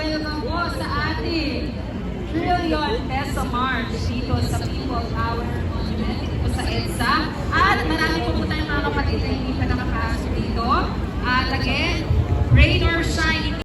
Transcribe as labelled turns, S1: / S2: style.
S1: welcome po sa ating Trillion Peso March dito sa People Power Monument dito po sa EDSA. At marami po tayong mga kapatid na hindi pa nakapasok dito. At again, rain or shine,